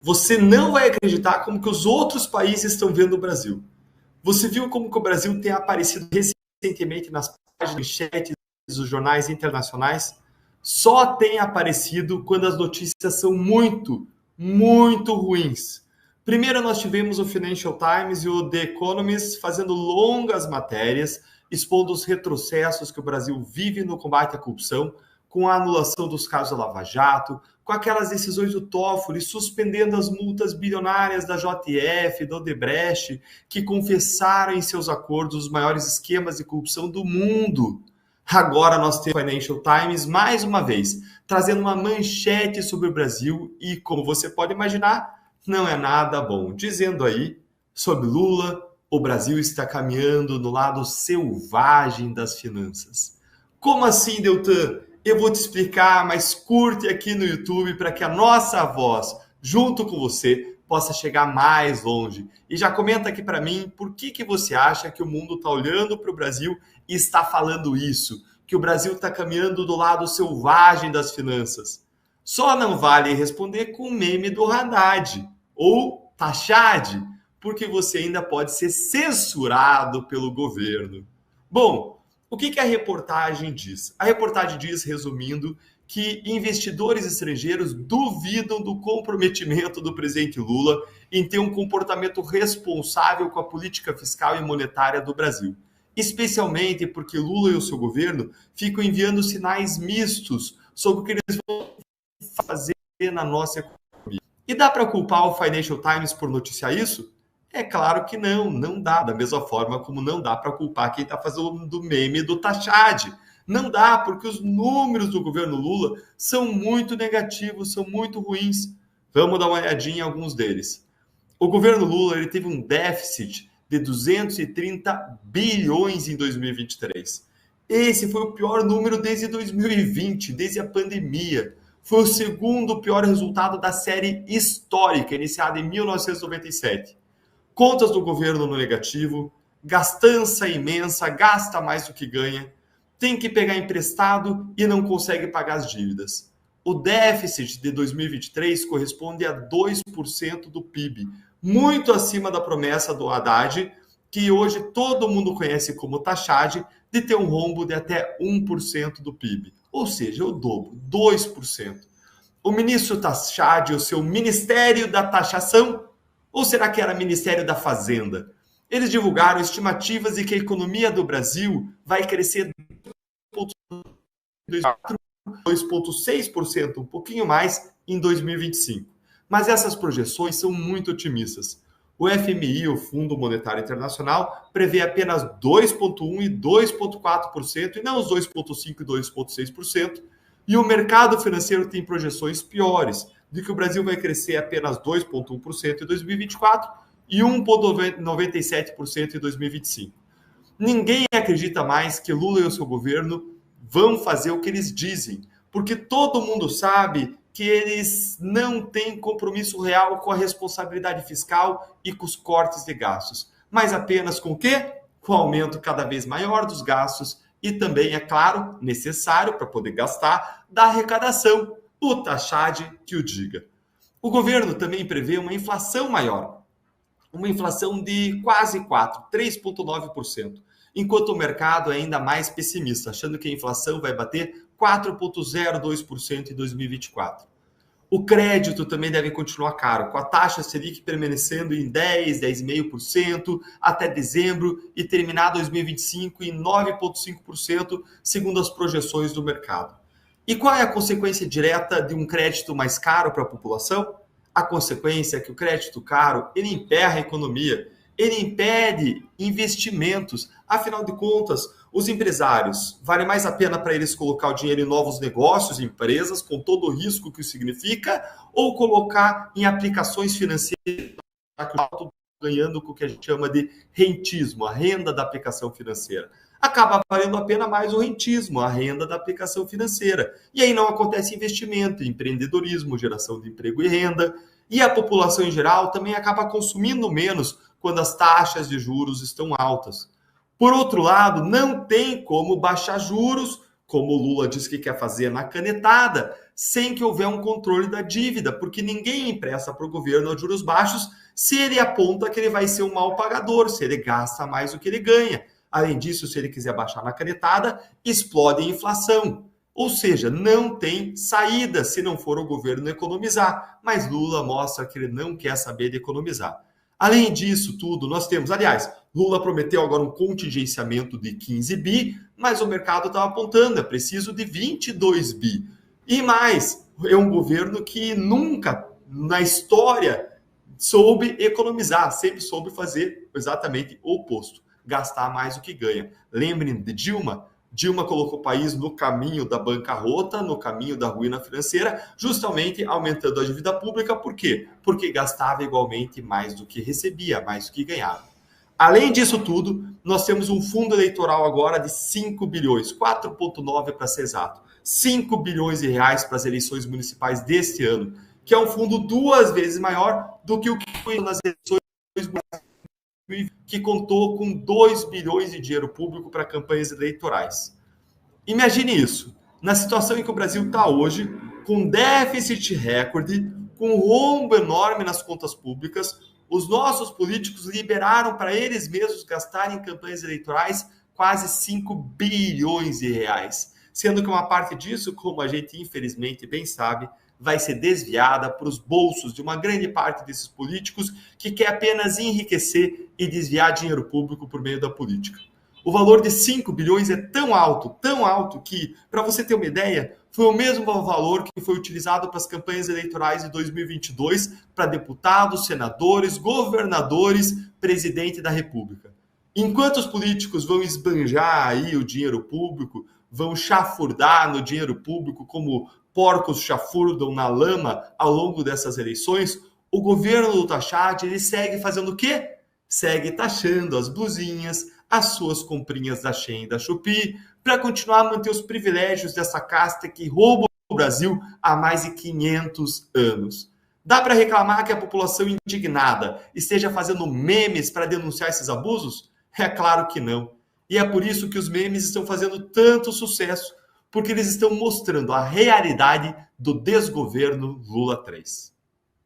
Você não vai acreditar como que os outros países estão vendo o Brasil. Você viu como que o Brasil tem aparecido recentemente nas páginas, manchetes dos jornais internacionais? Só tem aparecido quando as notícias são muito, muito ruins. Primeiro nós tivemos o Financial Times e o The Economist fazendo longas matérias, expondo os retrocessos que o Brasil vive no combate à corrupção, com a anulação dos casos da Lava Jato, com aquelas decisões do Toffoli, suspendendo as multas bilionárias da JF, do Odebrecht, que confessaram em seus acordos os maiores esquemas de corrupção do mundo. Agora nós temos o Financial Times, mais uma vez, trazendo uma manchete sobre o Brasil e, como você pode imaginar, não é nada bom. Dizendo aí, sobre Lula, o Brasil está caminhando no lado selvagem das finanças. Como assim, Deltan? Eu vou te explicar, mas curte aqui no YouTube para que a nossa voz, junto com você, possa chegar mais longe. E já comenta aqui para mim por que você acha que o mundo está olhando para o Brasil e está falando isso, que o Brasil está caminhando do lado selvagem das finanças. Só não vale responder com o meme do Haddad ou Tachad, porque você ainda pode ser censurado pelo governo. Bom, o que a reportagem diz? A reportagem diz, resumindo, que investidores estrangeiros duvidam do comprometimento do presidente Lula em ter um comportamento responsável com a política fiscal e monetária do Brasil. Especialmente porque Lula e o seu governo ficam enviando sinais mistos sobre o que eles vão fazer na nossa economia. E dá para culpar o Financial Times por noticiar isso? É claro que não dá. Da mesma forma como não dá para culpar quem está fazendo do meme do Tachad. Não dá, porque os números do governo Lula são muito negativos, são muito ruins. Vamos dar uma olhadinha em alguns deles. O governo Lula ele teve um déficit de 230 bilhões em 2023. Esse foi o pior número desde 2020, desde a pandemia. Foi o segundo pior resultado da série histórica, iniciada em 1997. Contas do governo no negativo, gastança imensa, gasta mais do que ganha, tem que pegar emprestado e não consegue pagar as dívidas. O déficit de 2023 corresponde a 2% do PIB, muito acima da promessa do Haddad, que hoje todo mundo conhece como Tachad, de ter um rombo de até 1% do PIB, ou seja, o dobro, 2%. O ministro Tachad e o seu Ministério da Taxação, ou será que era Ministério da Fazenda? Eles divulgaram estimativas de que a economia do Brasil vai crescer 2,6%, um pouquinho mais, em 2025. Mas essas projeções são muito otimistas. O FMI, o Fundo Monetário Internacional, prevê apenas 2,1% e 2,4%, e não os 2,5% e 2,6%. E o mercado financeiro tem projeções piores, de que o Brasil vai crescer apenas 2,1% em 2024 e 1,97% em 2025. Ninguém acredita mais que Lula e o seu governo vão fazer o que eles dizem, porque todo mundo sabe que eles não têm compromisso real com a responsabilidade fiscal e com os cortes de gastos, mas apenas com o quê? Com o aumento cada vez maior dos gastos e também, é claro, necessário para poder gastar, da arrecadação. O Tachad que o diga. O governo também prevê uma inflação maior, uma inflação de quase 3,9%, enquanto o mercado é ainda mais pessimista, achando que a inflação vai bater 4,02% em 2024. O crédito também deve continuar caro, com a taxa Selic permanecendo em 10,5% até dezembro e terminar 2025 em 9,5%, segundo as projeções do mercado. E qual é a consequência direta de um crédito mais caro para a população? A consequência é que o crédito caro, ele emperra a economia, ele impede investimentos. Afinal de contas, os empresários, vale mais a pena para eles colocar o dinheiro em novos negócios, empresas, com todo o risco que isso significa, ou colocar em aplicações financeiras, ganhando com o que a gente chama de rentismo, a renda da aplicação financeira. Acaba valendo a pena mais o rentismo, a renda da aplicação financeira. E aí não acontece investimento, empreendedorismo, geração de emprego e renda. E a população em geral também acaba consumindo menos quando as taxas de juros estão altas. Por outro lado, não tem como baixar juros como o Lula diz que quer fazer na canetada, sem que houver um controle da dívida, porque ninguém empresta para o governo a juros baixos se ele aponta que ele vai ser um mau pagador, se ele gasta mais do que ele ganha. Além disso, se ele quiser baixar na canetada, explode a inflação. Ou seja, não tem saída se não for o governo economizar. Mas Lula mostra que ele não quer saber de economizar. Além disso tudo, nós temos, aliás, Lula prometeu agora um contingenciamento de 15 bi, mas o mercado estava apontando, é preciso de 22 bi. E mais, é um governo que nunca na história soube economizar, sempre soube fazer exatamente o oposto, gastar mais do que ganha. Lembrem de Dilma? Dilma colocou o país no caminho da bancarrota, no caminho da ruína financeira, justamente aumentando a dívida pública. Por quê? Porque gastava igualmente mais do que recebia, mais do que ganhava. Além disso tudo, nós temos um fundo eleitoral agora de 5 bilhões, 4,9 para ser exato, 5 bilhões de reais para as eleições municipais deste ano, que é um fundo 2 vezes maior do que o que foi nas eleições que contou com 2 bilhões de dinheiro público para campanhas eleitorais. Imagine isso, na situação em que o Brasil está hoje, com déficit recorde, com um rombo enorme nas contas públicas, os nossos políticos liberaram para eles mesmos gastarem em campanhas eleitorais quase 5 bilhões de reais, sendo que uma parte disso, como a gente infelizmente bem sabe, vai ser desviada para os bolsos de uma grande parte desses políticos que quer apenas enriquecer e desviar dinheiro público por meio da política. O valor de 5 bilhões é tão alto que, para você ter uma ideia, foi o mesmo valor que foi utilizado para as campanhas eleitorais de 2022 para deputados, senadores, governadores, presidente da República. Enquanto os políticos vão esbanjar aí o dinheiro público, vão chafurdar no dinheiro público como porcos chafurdam na lama ao longo dessas eleições, o governo do Tachad, ele segue fazendo o quê? Segue taxando as blusinhas, as suas comprinhas da Shein e da Shopee, para continuar a manter os privilégios dessa casta que rouba o Brasil há mais de 500 anos. Dá para reclamar que a população indignada esteja fazendo memes para denunciar esses abusos? É claro que não. E é por isso que os memes estão fazendo tanto sucesso, porque eles estão mostrando a realidade do desgoverno Lula 3.